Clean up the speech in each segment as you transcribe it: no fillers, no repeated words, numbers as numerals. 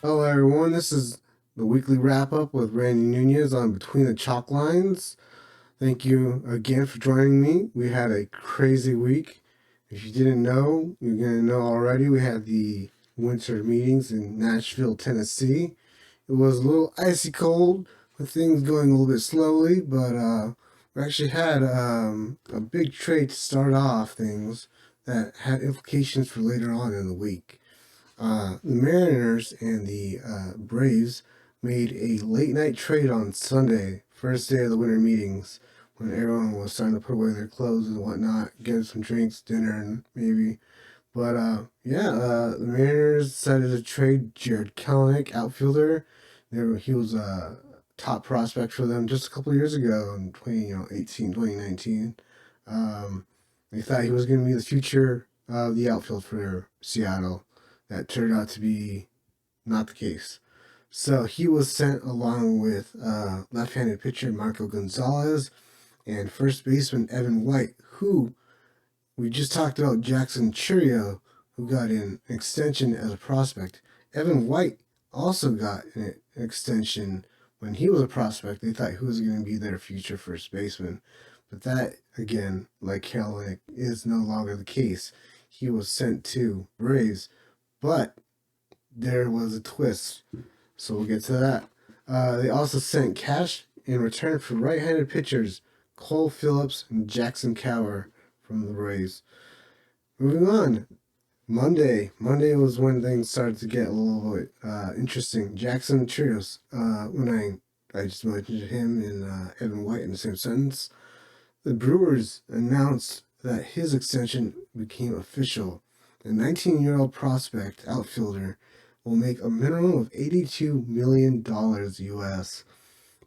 Hello, everyone. This is the weekly wrap up with Randy Nunez on Between the Chalk Lines. Thank you again for joining me. We had a crazy week. If you didn't know, you're going to know already. We had the winter meetings in Nashville, Tennessee. It was a little icy cold with things going a little bit slowly, but we actually had a big trade to start off things that had implications for later on in the week. The Mariners and the Braves made a late night trade on Sunday, first day of the winter meetings, when everyone was starting to put away their clothes and whatnot, get some drinks, dinner, and maybe. But the Mariners decided to trade Jared Kelenic, outfielder. He was a top prospect for them just a couple of years ago in 2018, 2019. They thought he was going to be the future of the outfield for Seattle. That turned out to be not the case. So he was sent along with left-handed pitcher Marco Gonzalez and first baseman Evan White, who we just talked about Jackson Churio, who got an extension as a prospect. Evan White also got an extension when he was a prospect. They thought he was going to be their future first baseman. But that, again, like Kelenic, is no longer the case. He was sent to Braves, but there was a twist. So we'll get to that. They also sent cash in return for right-handed pitchers Cole Phillips and Jackson Cower from the Braves. Moving on. Monday was when things started to get a little bit interesting. Jackson Trios. When I just mentioned him and Evan White in the same sentence. The Brewers announced that his extension became official. The 19-year-old prospect outfielder will make a minimum of $82 million US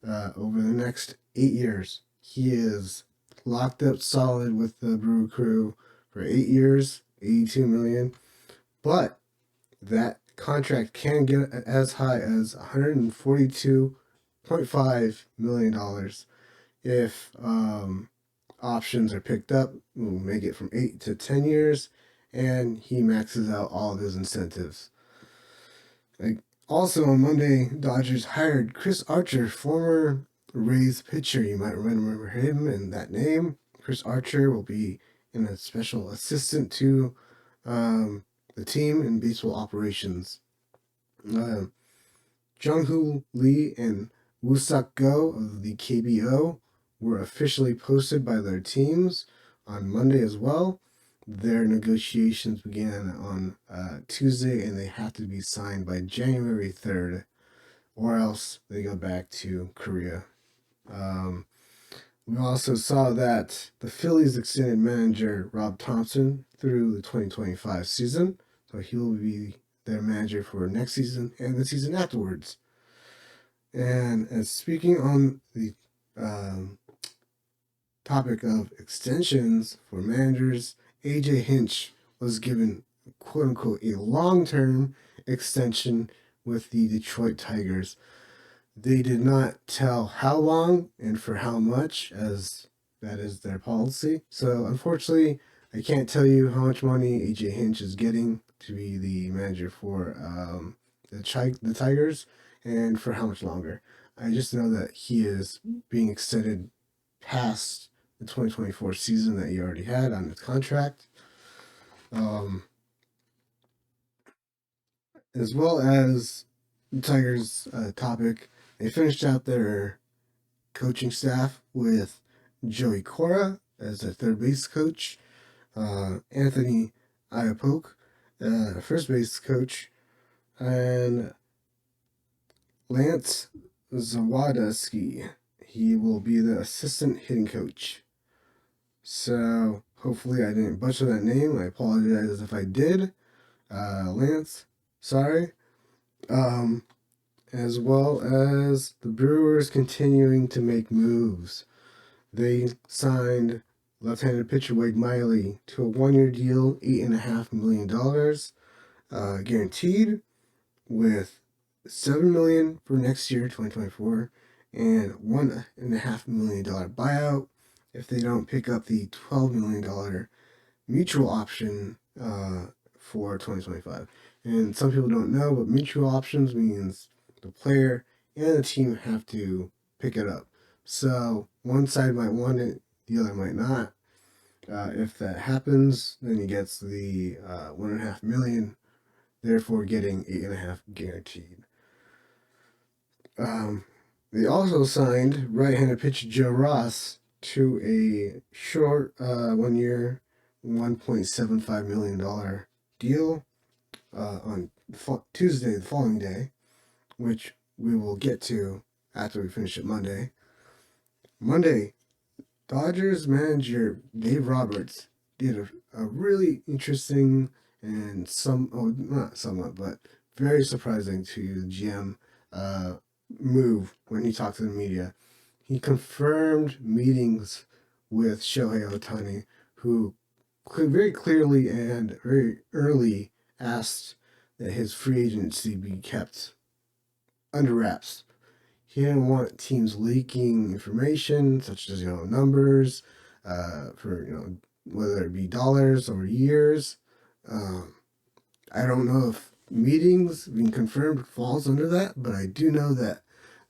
over the next 8 years. He is locked up solid with the Brew Crew for 8 years, 82 million. But that contract can get as high as $142.5 million if options are picked up. We'll make it from 8 to 10 years, and he maxes out all of his incentives. Also on Monday, Dodgers hired Chris Archer, former Rays pitcher. You might remember him and that name. Chris Archer will be a special assistant to the team in baseball operations. Jung-Hoo Lee and Woo-Sak Go of the KBO were officially posted by their teams on Monday as well. Their negotiations began on Tuesday, and they have to be signed by January 3rd, or else they go back to Korea. We also saw that the Phillies extended manager Rob Thompson through the 2025 season, so he will be their manager for next season and the season afterwards. And as speaking on the topic of extensions for managers, AJ Hinch was given quote unquote a long-term extension with the Detroit Tigers. They did not tell how long and for how much, as that is their policy. So unfortunately, I can't tell you how much money AJ Hinch is getting to be the manager for the Tigers and for how much longer. I just know that he is being extended past the 2024 season that he already had on his contract. As well as the Tigers topic, they finished out their coaching staff with Joey Cora as their third base coach, Anthony Iapoke, first base coach, and Lance Zawadzki. He will be the assistant hitting coach. So hopefully I didn't butcher that name. I apologize if I did. Lance, sorry. As well as the Brewers continuing to make moves. They signed left-handed pitcher Wade Miley to a one-year deal, $8.5 million, guaranteed, with $7 million for next year, 2024, and $1.5 million buyout if they don't pick up the $12 million mutual option for 2025. And some people don't know, but mutual options means the player and the team have to pick it up. So one side might want it, the other might not. If that happens, then he gets the 1.5 million, therefore getting 8.5 guaranteed. They also signed right-handed pitcher Joe Ross to a short 1 year, $1.75 million deal on Tuesday, the following day, which we will get to after we finish it Monday. Monday, Dodgers manager Dave Roberts did a really interesting and not somewhat, but very surprising to the GM move when he talked to the media. He confirmed meetings with Shohei Ohtani, who very clearly and very early asked that his free agency be kept under wraps. He didn't want teams leaking information such as numbers for whether it be dollars or years. I don't know if meetings being confirmed falls under that, but I do know that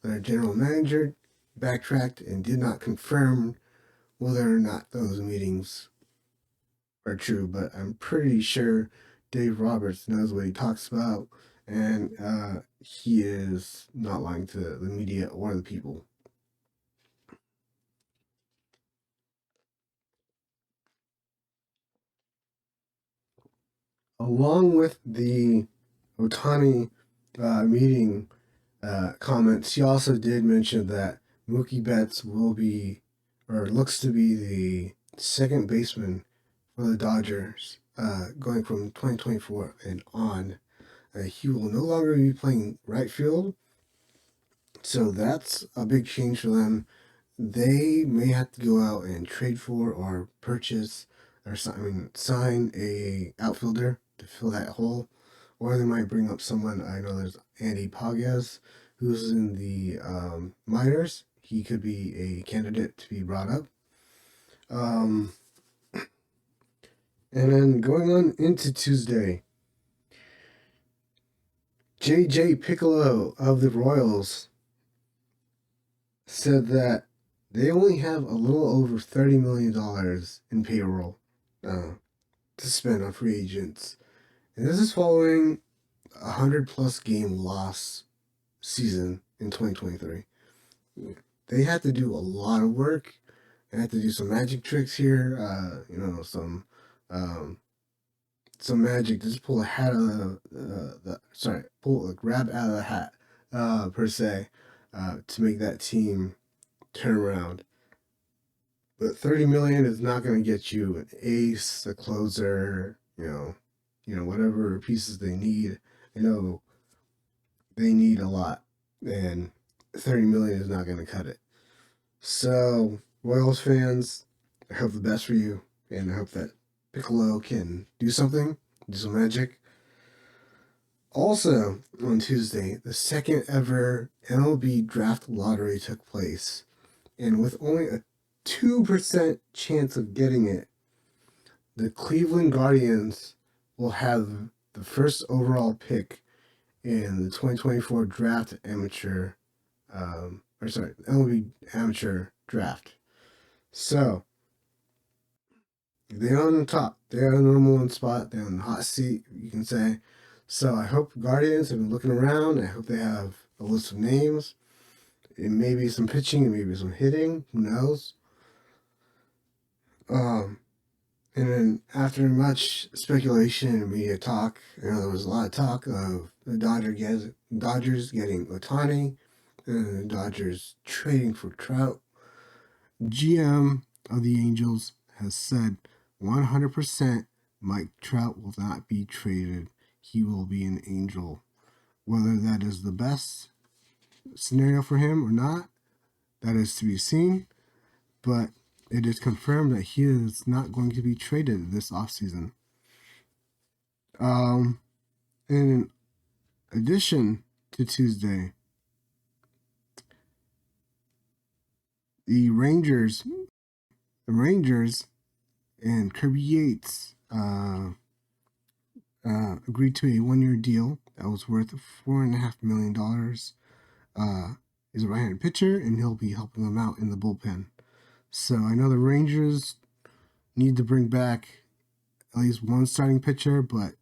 their general manager backtracked and did not confirm whether or not those meetings are true. But I'm pretty sure Dave Roberts knows what he talks about, and he is not lying to the media or the people. Along with the Ohtani meeting comments, he also did mention that Mookie Betts will be, or looks to be, the second baseman for the Dodgers going from 2024 and on. He will no longer be playing right field, so that's a big change for them. They may have to go out and trade for or purchase or sign a outfielder to fill that hole, or they might bring up someone. I know there's Andy Pages, who's in the minors. He could be a candidate to be brought up. And then going on into Tuesday, J.J. Piccolo of the Royals said that they only have a little over $30 million in payroll to spend on free agents. And this is following a 100-plus game loss season in 2023. They had to do a lot of work. They had to do some magic tricks here. Some magic. Just pull a hat out of pull a grab out of the hat, per se, to make that team turn around. But 30 million is not going to get you an ace, a closer, whatever pieces they need. They need a lot, and 30 million is not going to cut it. So, Royals fans, I hope the best for you, and I hope that Piccolo can do something, do some magic. Also, on Tuesday, the second ever MLB draft lottery took place, and with only a 2% chance of getting it, the Cleveland Guardians will have the first overall pick in the 2024 MLB amateur draft. So, they're on the top. They're on the number one spot. They're on the hot seat, you can say. So, I hope Guardians have been looking around. I hope they have a list of names. It may be some pitching, it may be some hitting. Who knows? And then after much speculation and media talk, there was a lot of talk of the Dodgers getting Ohtani and the Dodgers trading for Trout. GM of the Angels has said 100% Mike Trout will not be traded. He will be an Angel. Whether that is the best scenario for him or not, that is to be seen. But it is confirmed that he is not going to be traded this offseason. In addition to Tuesday, the Rangers and Kirby Yates agreed to a 1-year deal that was worth $4.5 million. He's a right-handed pitcher, and he'll be helping them out in the bullpen. So I know the Rangers need to bring back at least one starting pitcher, but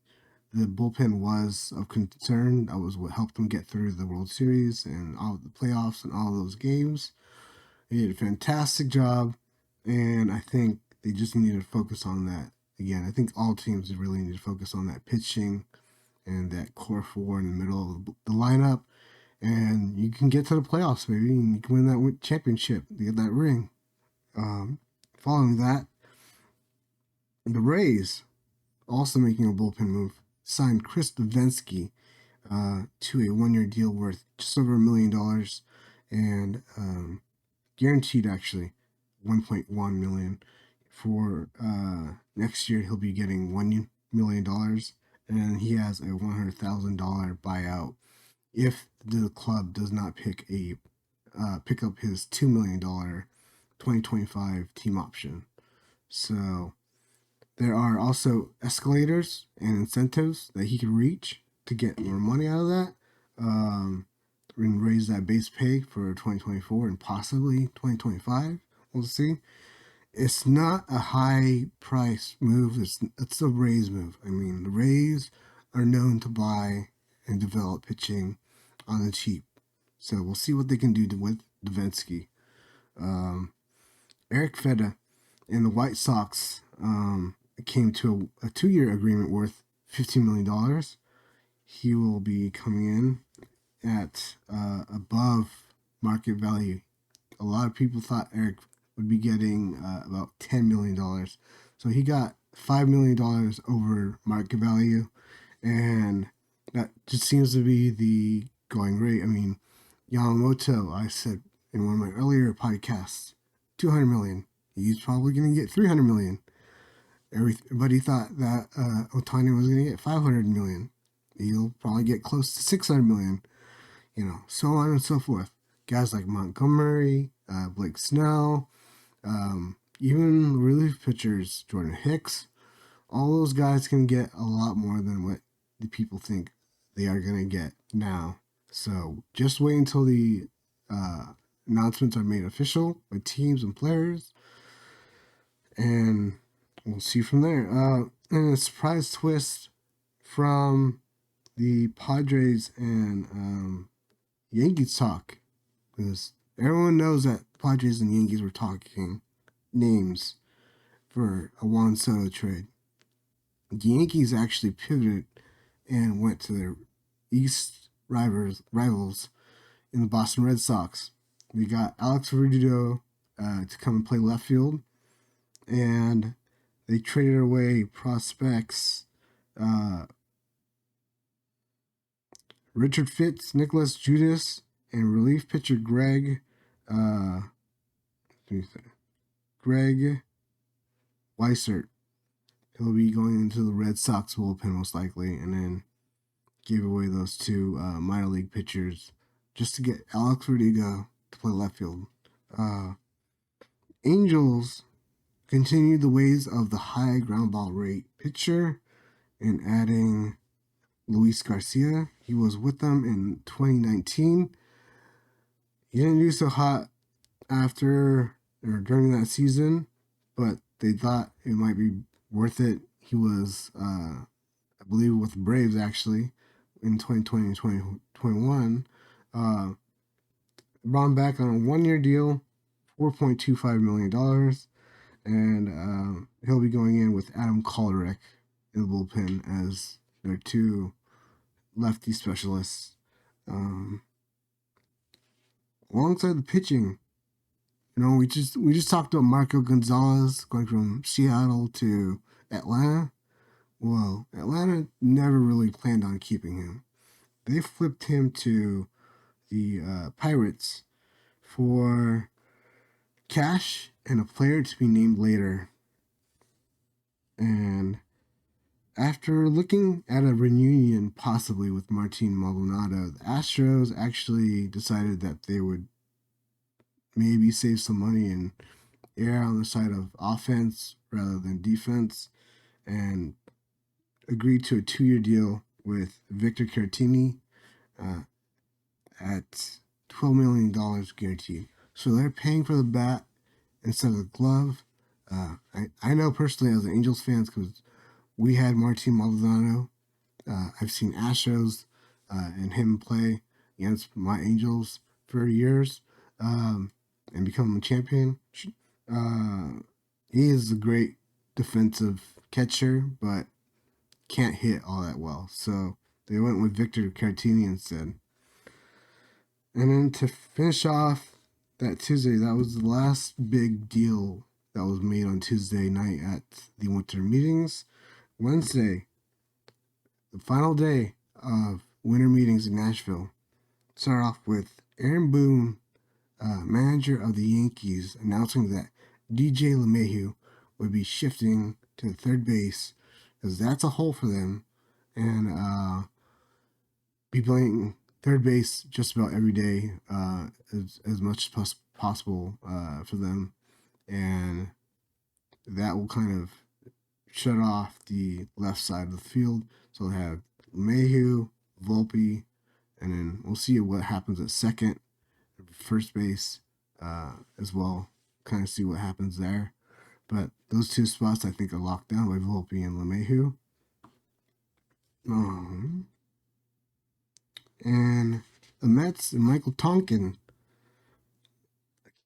the bullpen was of concern. That was what helped them get through the World Series and all the playoffs and all those games. They did a fantastic job, and I think they just need to focus on that. Again, I think all teams really need to focus on that pitching and that core four in the middle of the lineup, and you can get to the playoffs, baby, and you can win that championship, you get that ring. Following that, the Rays, also making a bullpen move, signed Chris Davinsky to a 1-year deal worth just over $1 million, and guaranteed actually $1.1 million. For next year, he'll be getting $1 million, and he has a $100,000 buyout if the club does not pick up his $2 million 2025 team option. So there are also escalators and incentives that he can reach to get more money out of that, and raise that base pay for 2024 and possibly 2025. We'll see. It's not a high price move. It's a Rays move. I mean, the Rays are known to buy and develop pitching on the cheap. So we'll see what they can do with Davinsky. Eric Fedda and the White Sox came to a 2-year agreement worth $15 million. He will be coming in at above market value. A lot of people thought Eric would be getting about $10 million. So he got $5 million over market value, and that just seems to be the going rate. I mean, Yamamoto, I said in one of my earlier podcasts, $200 million. He's probably going to get $300 million. Everybody thought that Ohtani was going to get $500 million. He'll probably get close to $600 million. So on and so forth. Guys like Montgomery, Blake Snell, even relief pitchers, Jordan Hicks, all those guys can get a lot more than what the people think they are going to get now. So just wait until the announcements are made official by teams and players, and we'll see from there. And a surprise twist from the Padres and Yankees talk, because everyone knows that Padres and Yankees were talking names for a Juan Soto trade. The Yankees actually pivoted and went to their East rivals in the Boston Red Sox. We got Alex Verdugo to come and play left field, and they traded away prospects Richard Fitz, Nicholas Judas, and relief pitcher Greg Weissert. He'll be going into the Red Sox bullpen most likely, and then gave away those two minor league pitchers just to get Alex Verdugo to play left field. Angels continued the ways of the high ground ball rate pitcher and adding Luis Garcia. He was with them in 2019. He didn't do so hot after or during that season, but they thought it might be worth it. He was, I believe, with the Braves actually in 2020 and 2021. Brought him back on a 1-year deal, $4.25 million, and he'll be going in with Adam Kolarek in the bullpen as their two lefty specialists. Alongside the pitching, we just talked about Marco Gonzalez going from Seattle to Atlanta. Well, Atlanta never really planned on keeping him. They flipped him to the Pirates for cash and a player to be named later. And after looking at a reunion possibly with Martin Maldonado, the Astros actually decided that they would maybe save some money and err on the side of offense rather than defense, and agreed to a 2-year deal with Victor Caratini at $12 million guaranteed. So they're paying for the bat instead of the glove. I know personally as an Angels fan because we had Martin Maldonado. I've seen Astros and him play against my Angels for years and become a champion. He is a great defensive catcher, but can't hit all that well. So they went with Victor Caratini instead. And then to finish off that Tuesday, that was the last big deal that was made on Tuesday night at the Winter Meetings. Wednesday, the final day of Winter Meetings in Nashville, started off with Aaron Boone, manager of the Yankees, announcing that DJ LeMahieu would be shifting to third base because that's a hole for them, and be playing third base just about every day as much as possible for them, and that will kind of shut off the left side of the field. So they'll have Mayhew, Volpe, and then we'll see what happens at second, first base as well. Kind of see what happens there. But those two spots I think are locked down by Volpe and LeMahieu. And the Mets and Michael Tonkin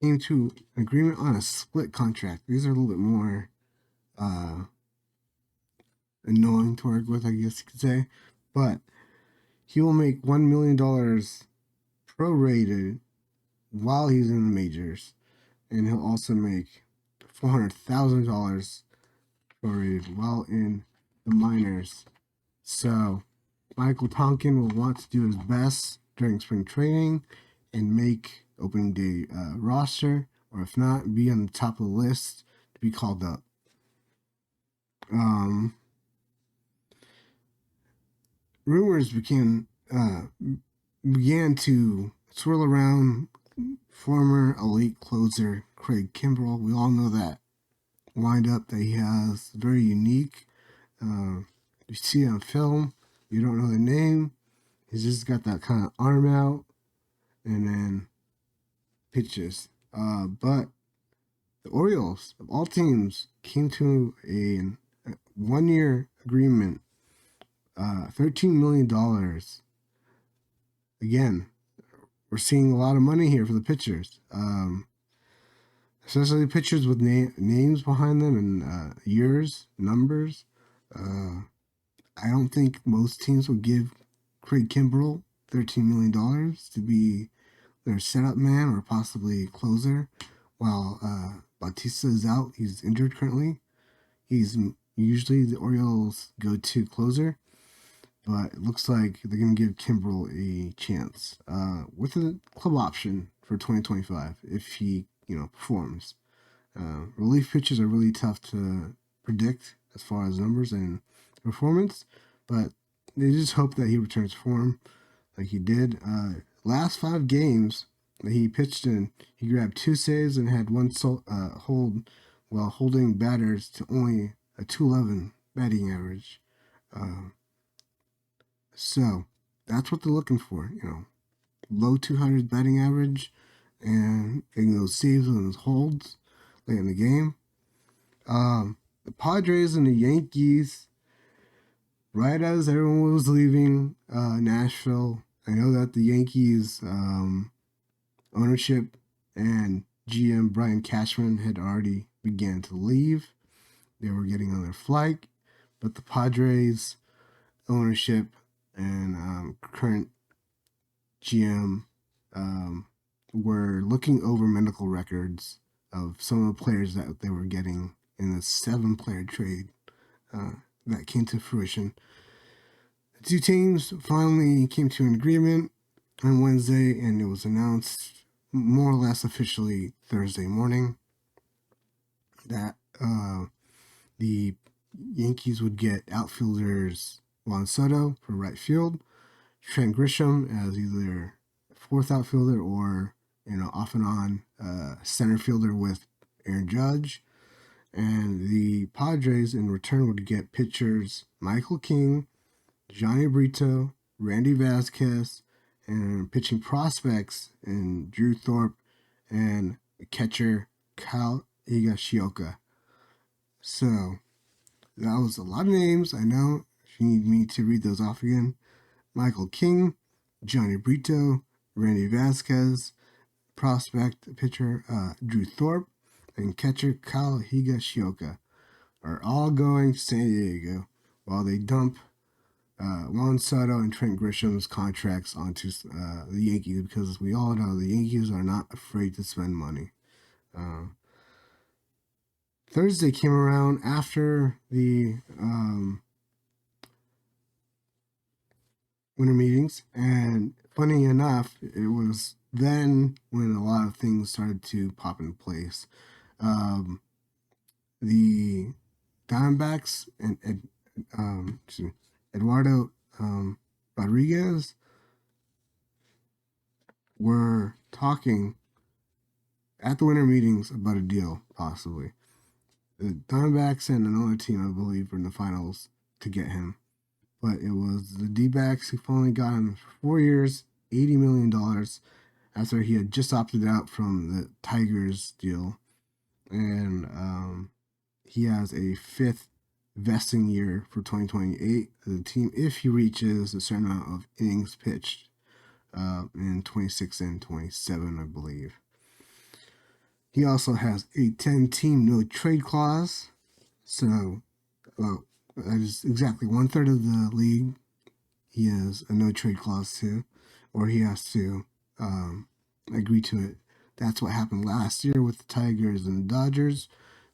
came to an agreement on a split contract. These are a little bit more annoying to work with, I guess you could say. But he will make $1 million prorated while he's in the majors. And he'll also make $400,000 prorated while in the minors. So Michael Tonkin will want to do his best during spring training and make opening day roster, or if not, be on the top of the list to be called up. Rumors began to swirl around former elite closer Craig Kimbrell. We all know that windup that he has, very unique. You see it on film, you don't know the name. He's just got that kind of arm out and then pitches. But the Orioles, of all teams, came to a 1-year agreement, $13 million. Again, we're seeing a lot of money here for the pitchers, especially the pitchers with names behind them and years, numbers. I don't think most teams would give Craig Kimbrell $13 million to be their setup man or possibly closer while Bautista is out. He's injured currently. He's usually the Orioles' go-to closer, but it looks like they're going to give Kimbrell a chance with a club option for 2025 if he, performs. Relief pitches are really tough to predict as far as numbers and performance, but they just hope that he returns to form like he did. Last 5 games that he pitched in, he grabbed 2 saves and had 1 hold while holding batters to only a .211 batting average. So that's what they're looking for, low 200s batting average and getting those saves and those holds late in the game. The Padres and the Yankees, right as everyone was leaving Nashville, I know that the Yankees ownership and GM Brian Cashman had already began to leave. They were getting on their flight, but the Padres ownership and current GM were looking over medical records of some of the players that they were getting in the 7-player trade that came to fruition. The 2 teams finally came to an agreement on Wednesday, and it was announced more or less officially Thursday morning that the Yankees would get outfielders Juan Soto for right field, Trent Grisham as either 4th outfielder or off and on center fielder with Aaron Judge, And the Padres in return would get pitchers Michael King, Johnny Brito, Randy Vasquez, and pitching prospects in Drew Thorpe and catcher Kyle Higashioka. So that was a lot of names. I know if you need me to read those off again. Michael King, Johnny Brito, Randy Vasquez, prospect pitcher Drew Thorpe, and catcher Kyle Higashioka are all going to San Diego while they dump Juan Soto and Trent Grisham's contracts onto the Yankees, because we all know the Yankees are not afraid to spend money. Thursday came around after the winter meetings, and funny enough, it was then when a lot of things started to pop in place. The Diamondbacks and Eduardo Rodriguez were talking at the winter meetings about a deal, possibly. The Diamondbacks and another team, I believe, were in the finals to get him. But it was the D-backs who finally got him for 4 years, $80 million, after he had just opted out from the Tigers deal. And he has a fifth vesting year for 2028 as a team if he reaches a certain amount of innings pitched in 26 and 27, I believe. He also has a 10-team no-trade clause. So that is exactly 1/3 of the league he has a no-trade clause to, or he has to agree to it. That's what happened last year with the Tigers and the Dodgers.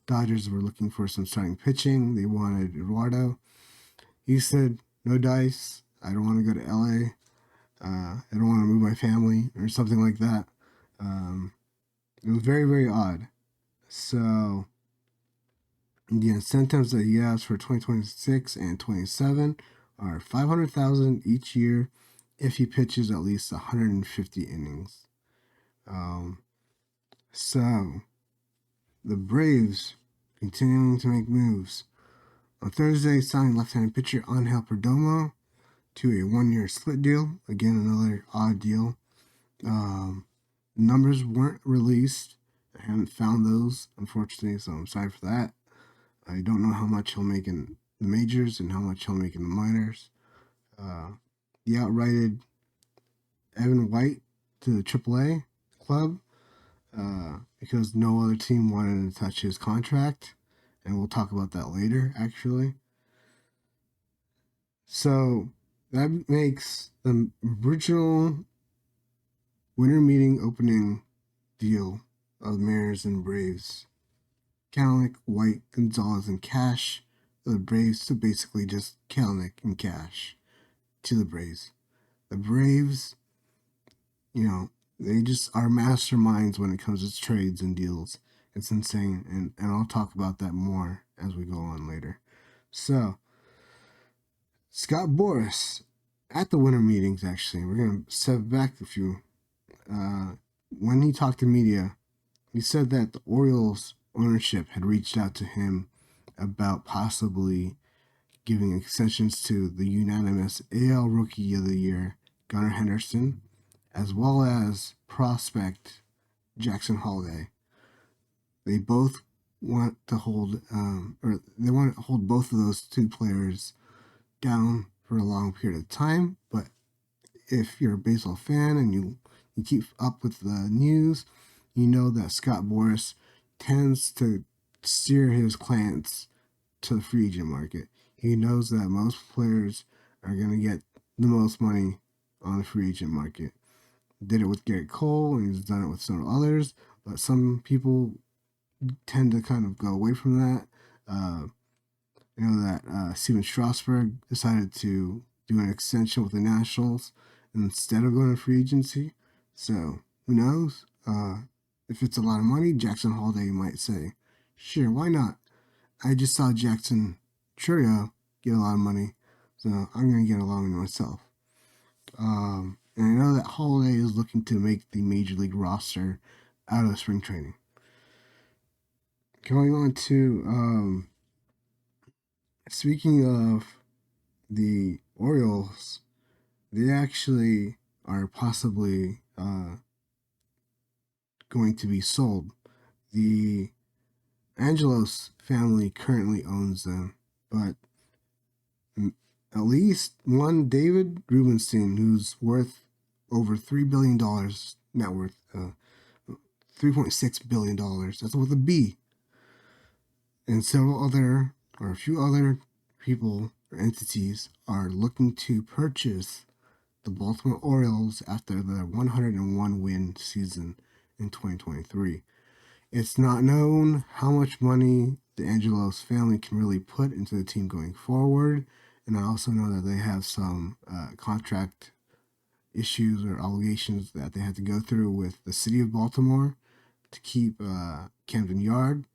Dodgers were looking for some starting pitching. They wanted Eduardo. He said, no dice. I don't want to go to LA. I don't want to move my family or something like that. It was very, very odd. So the incentives that he has for 2026 and 27 are $500,000 each year if he pitches at least 150 innings. So the Braves continuing to make moves. On Thursday, signed left-handed pitcher Angel Perdomo to a 1-year split deal. Again, another odd deal. Numbers weren't released. I haven't found those, unfortunately, so I'm sorry for that. I don't know how much he'll make in the majors and how much he'll make in the minors. He outrighted Evan White to the AAA club because no other team wanted to touch his contract, and we'll talk about that later, actually. So that makes the original winter meeting opening deal of Mariners and Braves Kalanick, White, Gonzalez, and Cash. The Braves to basically just Kalanick and Cash to the Braves. The Braves, they just are masterminds when it comes to trades and deals. It's insane, and I'll talk about that more as we go on later. So, Scott Boras, at the winter meetings, actually, we're going to step back a few. When he talked to media, he said that the Orioles ownership had reached out to him about possibly giving extensions to the unanimous AL Rookie of the Year, Gunnar Henderson, as well as prospect Jackson Holliday. They both want to hold, they want to hold both of those two players down for a long period of time. But if you're a baseball fan and you keep up with the news, you know that Scott Boras tends to steer his clients to the free agent market. He knows that most players are going to get the most money on the free agent market. Did it with Garrett Cole, and he's done it with some others, but some people tend to kind of go away from that. Steven Strasburg decided to do an extension with the Nationals instead of going to free agency. So, who knows? If it's a lot of money, Jackson Holliday might say, sure, why not? I just saw Jackson Churio get a lot of money, so I'm going to get along with myself. And I know that Holliday is looking to make the Major League roster out of spring training. Going on to speaking of the Orioles, they actually are possibly going to be sold. The Angelos family currently owns them, but at least one David Rubenstein, who's worth over $3 billion net worth, $3.6 billion. That's with a B, and several other or a few other people or entities are looking to purchase the Baltimore Orioles after their 101 win season in 2023. It's not known how much money the Angelos family can really put into the team going forward, and I also know that they have some contract issues or obligations that they had to go through with the city of Baltimore to keep Camden Yard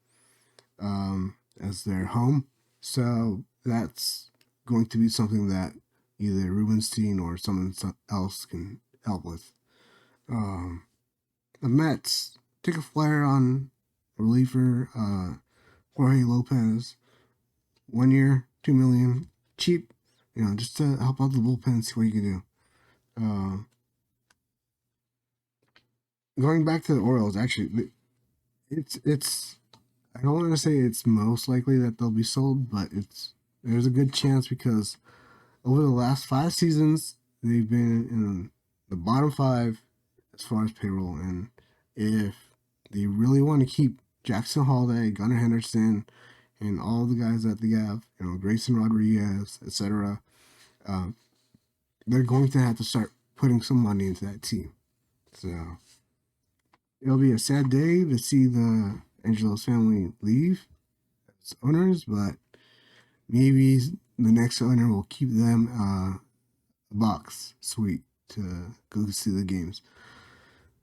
as their home. So that's going to be something that either Rubenstein or someone else can help with. The Mets take a flyer on reliever Jorge Lopez. 1 year, $2 million, cheap. Just to help out the bullpen, see what you can do. Going back to the Orioles, actually, it's. I don't want to say it's most likely that they'll be sold, but there's a good chance because over the last 5 seasons they've been in the bottom five as far as payroll, and if they really want to keep Jackson Holiday, Gunnar Henderson, and all the guys that they have, Grayson Rodriguez, etc., they're going to have to start putting some money into that team. So it'll be a sad day to see the Angelos family leave as owners, but maybe the next owner will keep them a box suite to go see the games.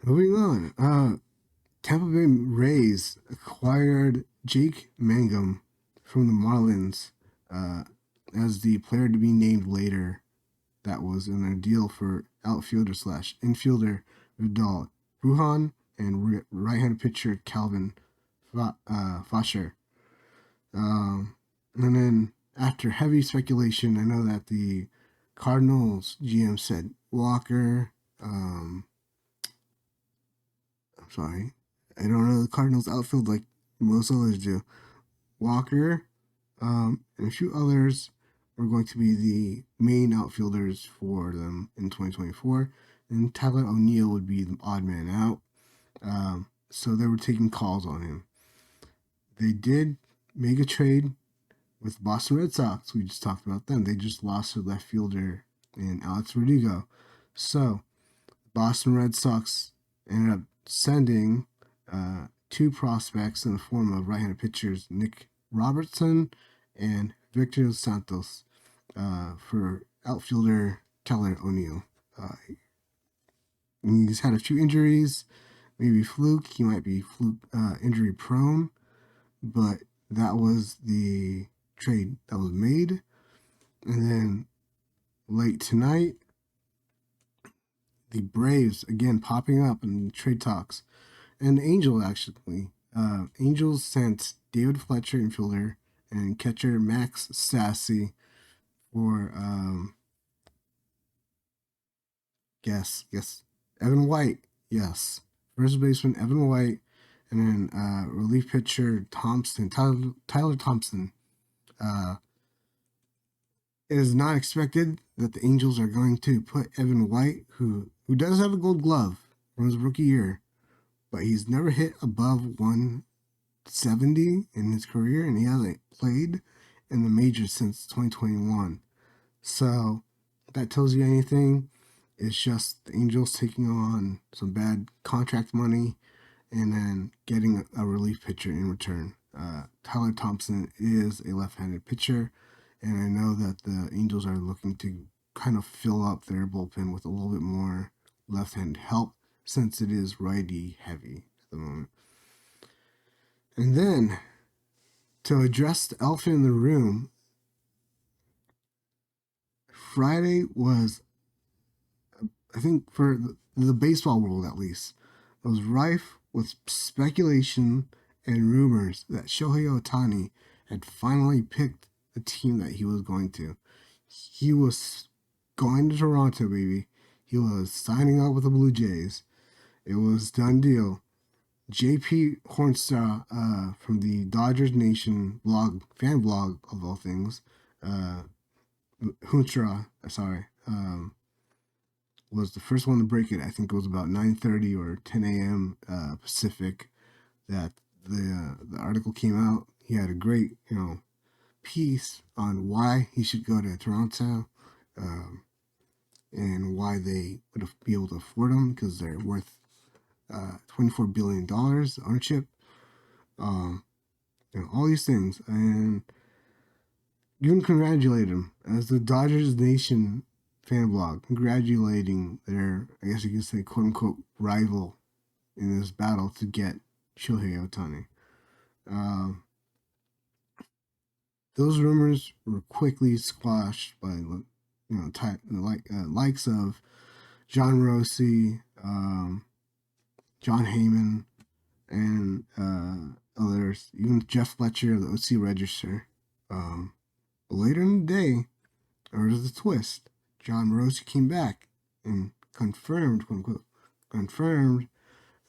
Moving on, Tampa Bay Rays acquired Jake Mangum from the Marlins as the player to be named later. That was in their deal for outfielder / infielder Vidal Brujan and right-handed pitcher Calvin Fosher. And then after heavy speculation, I know that the Cardinals GM said Walker. I'm sorry, I don't know the Cardinals outfield like most others do. Walker and a few others are going to be the main outfielders for them in 2024, and Tyler O'Neill would be the odd man out. So they were taking calls on him. They did make a trade with Boston Red Sox. We just talked about them. They just lost their left fielder in Alex Verdugo. So Boston Red Sox ended up sending two prospects in the form of right-handed pitchers Nick Robertson and Victor Santos for outfielder Tyler O'Neill. He's had a few injuries, maybe fluke. He might be fluke injury prone, but that was the trade that was made. And then late tonight, the Braves again popping up in trade talks, and the Angels actually. Angels sent David Fletcher, infielder, and catcher Max Stassi for yes, Evan White, yes, first baseman Evan White, and then relief pitcher Tyler Thompson. It is not expected that the Angels are going to put Evan White, who does have a Gold Glove from his rookie year, but he's never hit above 170 in his career, and he hasn't played in the majors since 2021. So if that tells you anything, it's just the Angels taking on some bad contract money and then getting a relief pitcher in return. Tyler Thompson is a left-handed pitcher, and I know that the Angels are looking to kind of fill up their bullpen with a little bit more left-handed help since it is righty heavy at the moment. And then, to address the elephant in the room, Friday was, I think for the baseball world at least, it was rife with speculation and rumors that Shohei Ohtani had finally picked the team that he was going to. He was going to Toronto, baby. He was signing up with the Blue Jays. It was done deal. JP Hornstra from the Dodgers Nation blog, fan blog of all things, Hornstra, was the first one to break it. I think it was about 9:30 or 10 a.m. Pacific that the article came out. He had a great piece on why he should go to Toronto, and why they would be able to afford him because they're worth $24 billion ownership, all these things, and even congratulate him as the Dodgers Nation fan blog, congratulating their, I guess you could say, quote unquote, rival in this battle to get Shohei Ohtani. Those rumors were quickly squashed by likes of John Rossi, John Heyman, and others, even Jeff Fletcher of the OC Register. But later in the day, there was a twist. John Rossi came back and confirmed, quote unquote, confirmed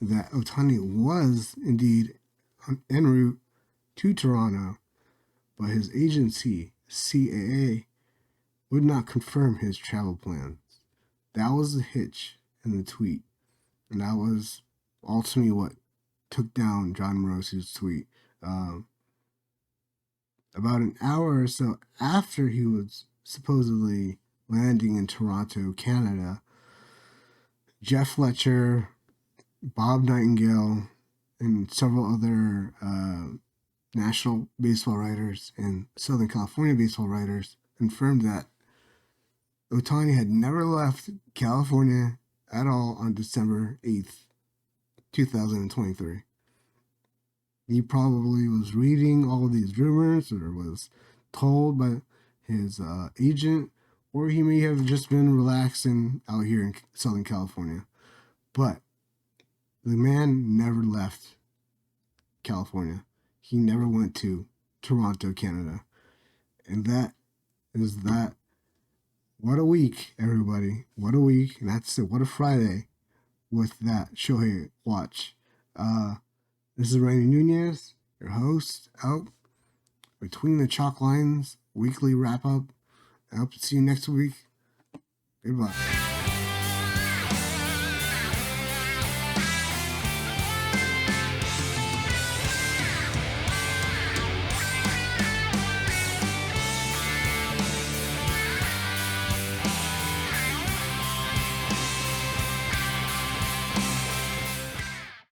that Ohtani was indeed en route to Toronto, but his agency, CAA, would not confirm his travel plans. That was the hitch in the tweet, and that was ultimately what took down John Rossi's tweet. About an hour or so after he was supposedly landing in Toronto, Canada, Jeff Fletcher, Bob Nightingale, and several other national baseball writers and Southern California baseball writers confirmed that Ohtani had never left California at all on December 8th, 2023. He probably was reading all of these rumors or was told by his agent, or he may have just been relaxing out here in Southern California. But the man never left California. He never went to Toronto, Canada. And that is that. What a week, everybody. What a week. And that's it. What a Friday with that Shohei watch. This is Randy Nunez, your host, out between the chalk lines, weekly wrap up. I hope to see you next week. Goodbye.